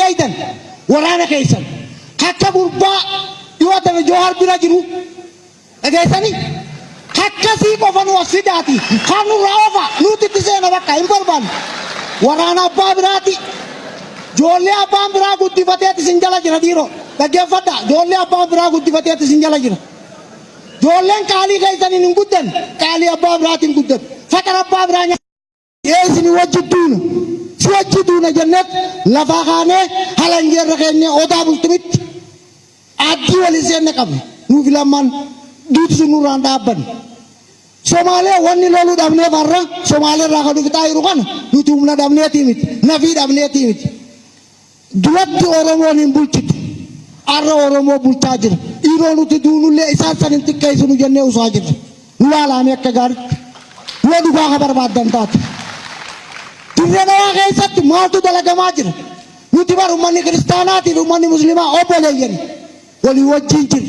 أيضا ورانا كيسن حتى بربا يواتن جوهر بلا جرو أجايسني حتى سيكو فنو أسيداتي خانو رافا نوتي تسينا بكا إمبربان ورانا بابراتي جولي أبام برا قدي فتيات سنجالا جرا ديرو لجيا فتا جولي أبام برا قدي فتيات سنجالا جرا جولين كالي كيسني نقدن كالي أبام براتي نقدن فتر أبام برانيا يسني وجدون سوجدون جنة لفاقانة هلنجر ركني أودا بلتمت أدي وليسين نكمل نوفيلامان دوت سنوران دابن Somalia wani lalu damne barra Somalia rakadu kita irukan nutumna damne timit nafi damne timit duat oromo nimbulchit arra oromo bulchajir ironu ti dunulle isasan intikai sunu jenne usajir nuala me kagar wadu ga khabar badan tat tirena wa gaisat mautu dalaga majir nutibar umani kristanati umani muslima opole wali wajinjir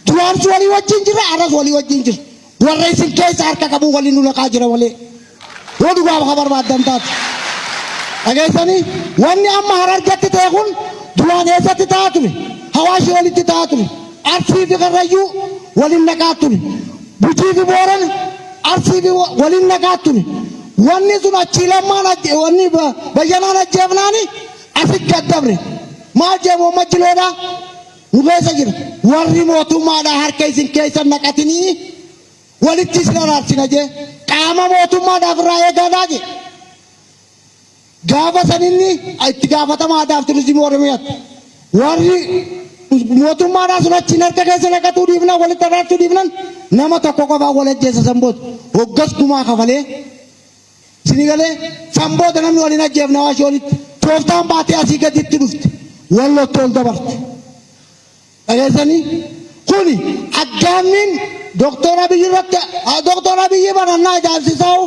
duar wali wajinjir aras wali wajinjir waraisin kais arka kabu wali nula kajira wali wadu gua khabar badan tat agesani wani amma harar jatti tehun duan esati tatuni hawashi wali tatuni arsi bi garayu wali nakatuni buji bi boran arsi bi wali nakatuni wani suna chilamana wani bayanana jevnani asik kadabre ma jevo majloda nubesa jir warri motu mada har kaisin kaisan nakatini walitti siraraarsina jee qaama mootummaadhaaf irraa eegaadhaa jee gaafa saninni itti gaafatamaadhaaf turizimii oromiyaatti warri mootummaadhaa sun achiin harka keessa naqatuu dhiifnan walitti araartuu dhiifnan nama tokko qofaa wal ajjeessa sanboota hoggas gumaa kafalee sinigalee sanboota namni waliin ajjeefna waashii walitti tooftaan baatee asii gaditti dhufte wallotti ol dabarte dhageessanii kuni aggaammiin Doktor Abiy banana jaalsisaa'u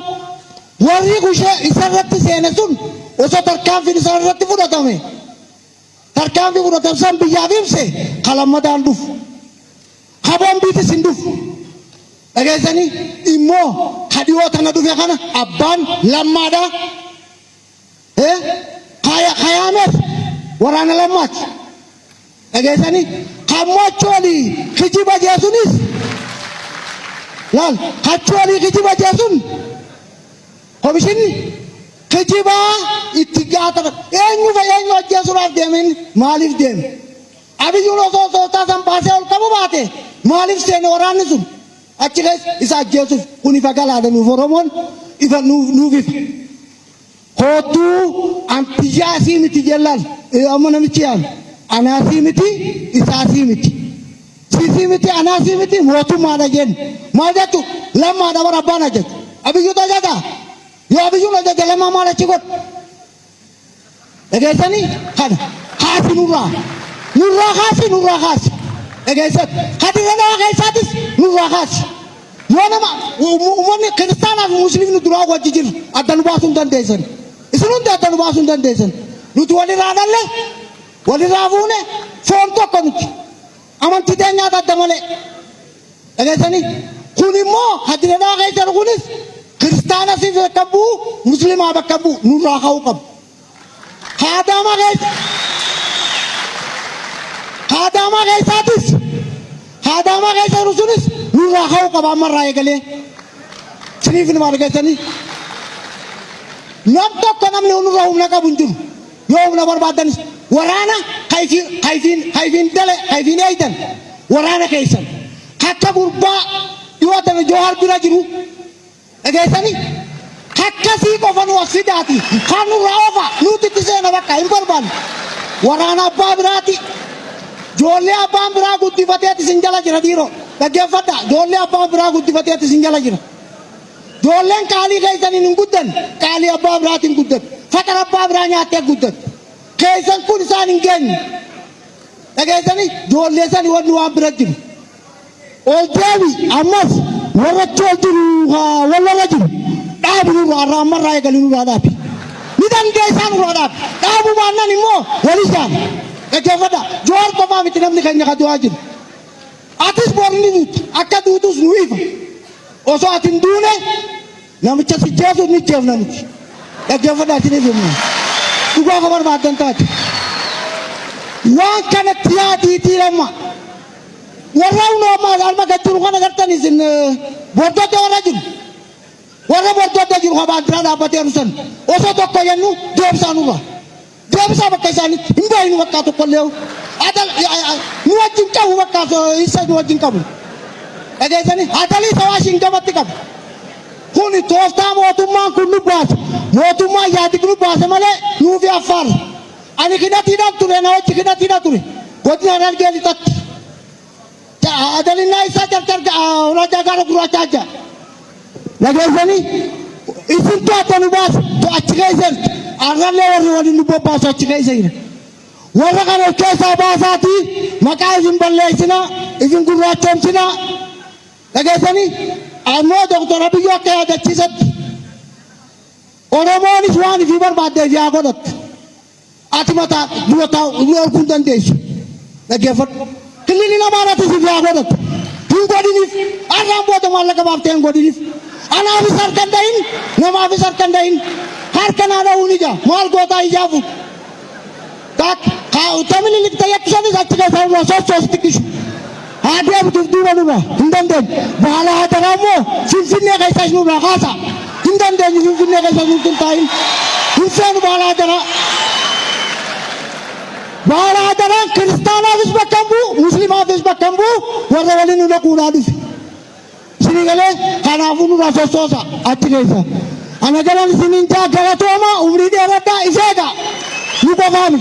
warri kushee isarratti seene sun osoo tarkaanfiin isarratti fudhatame tarkaanfii fudhatamsan biyyaaf ibse kalammadaan dhufu haboon biitis hin dhufu dhageessanii immoo kadhiyoo tana dhufe kana abbaan lammaadha kayaameef waraana lammaati dhageessanii kammochoolii kijiba jeesunis Lal, kacuali kijiba jasun, komishin kijiba itigata. Enyu jasun demin malif dem. Abi juno so tasam pasal kamu bate malif sen orang nisun. Achiles isa jasun unifagala ada nuvoromon ifa nuvif. Kotu antijasi miti jelal. Amana mitian. Anasi miti isasi miti. Sisi miti anasi miti motu mana jen. Mana tu lama ada berapa aja. Abi juta jaga. Yo abi juta jaga lama mana cikot. Egai sani kan khasi nurra khasi. Egai sat hati ada egai satis nurra khasi. Yo nama umumnya Kristen atau Muslim itu dua wajib ada nubasun dan desen. Isunun ada nubasun dan desen. Lutu wali radal le, wali ravune, fonto konut. Aman tidak nyata damale. Egai sani kunimo hadirana egai sar kunis Kristen sih kabu Muslim apa kabu nurra kau kabu. Hadama egai satis. Hadama egai sarusunis nurra kau kabu amar raya kali. Sini film ada egai sani. Nampak kanam ne nurra umna kabunjur. Yo umna berbadan warana kaifin dale kaifin aidan warana kaisan. Hakka burba yuatan johar bila jiru. Egai sani. Hakka si kofanu asidati. Kanu rafa nuti tisena baka imperban. Warana babrati. Jolli abam bra gutti fatiyati sinjala jira diro. Lagya fata jolli abam bra gutti fatiyati sinjala jira. Jollen kali kaisani nunguddan kali abam brati nguddan. Fatar abam branya ate guddan. Kaisan kun sani ngen. Egai sani jolle sani wadu abrajim. Oldewi amas warachol jiru ha wala rajim. Dabu wara marai galinu radapi. Nidan kaisan radap. Dabu mana ni mo walisan. Egai fata jor ko ma mitinam ni kanya kadu ajin. Atis borni akadu tus nuifa. Oso atin dune namicha si jesu ni jev namichi. Egai fata sini filmnya. Juga kabar badan tadi. waan kanatti yaadiitii lamma warra uumama alma gachuu kana gartan isin bordodde warra jiru warra bordodde jiru habaan dura dhaabbatee rusan osoo tokko jennu deebisaanuudha deebisaa bakka isaanitti hin beeynu bakka tokkollee nu wajjin qabu bakka isa nu wajjin qabu dhageessanii adalii sawaashin gamatti qabu kuni tooftaa mootummaan kun nu baase mootummaan yaadi nu baase malee nuufi affaar ani kidatiidhaan ture na wajji kidatiidhaan ture godina Harargeelitatti adalinnaa isaa carcarga raajaa gaara gurraachaa jira dhageessanii isin to'ata nu baase achi keessan arrallee warri waliin nu bobbaasu achi keessa jira warra kana of keessaa baasaatii maqaa isin balleessina isin gurraachoomsina dhageessanii ammoo Dr. Abiyyoo akka yaadachiisatti Oromoonis waan ifii barbaaddeef yaa godhattu ati mataa dura arguu dandeessu dhaggeeffadhu kilini namaarratti si yaa godhattu hin godhiniif arraan booda maallaqa baaftee hin godhiniif anaafis harka hin dahin namaafis harka hin dahin harka naa dha'uun ija maal gootaa ijaafu tamili likta yakkisanis achi keessaa irraa sochoosti kishu haa deebituuf duuba nurraa hin dandeenye baala haa taraa immoo finfinnee keessas nurraa kaasa hin dandeenye finfinnee keessas nutti hin taa'in hin seenu baala haa taraa baala haa taraan kiristaanaafis bakka hin bu'u musliimaafis bakka hin bu'u warra waliin nu dhaquudhaa dhufe isinii galee kanaafuu nurraa sochoosa achi keessa ana galan isiniin jaa galatooma umrii dheeradhaa ifeedha nu qofaami